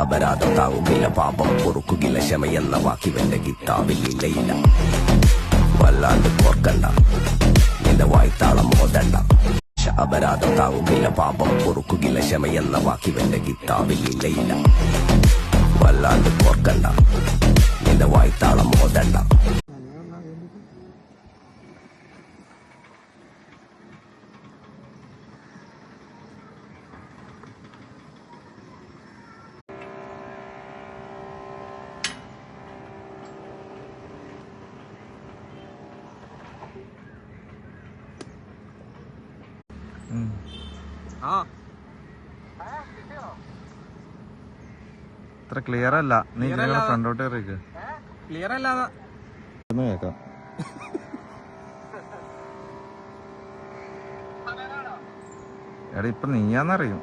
അപരാധം താങ്ങുകില്ല, പാപം പൊറുക്കുകില്ല, ക്ഷമയെന്ന വാക്കിവന്റെ കിതാബിലില്ല. വല്ലാണ്ട് ഓർക്കണ്ട, നിന്റെ വായ്ത്താളം മോതണ്ട. അപരാധം താങ്ങുകില്ല, പാപം പൊറുക്കുകില്ല, ക്ഷമയെന്ന വാക്കിവന്റെ കിതാബിലില്ല. വല്ലാണ്ട് ഓർക്കണ്ട, നിന്റെ വായ്ത്താളം മോതണ്ട. ഇത്ര ക്ലിയർ അല്ല. നീ ഫ്രണ്ടോട്ട് ക്ലിയർ അല്ല കേക്കാം. എടാ ഇപ്പൊ നീയാന്നറിയും.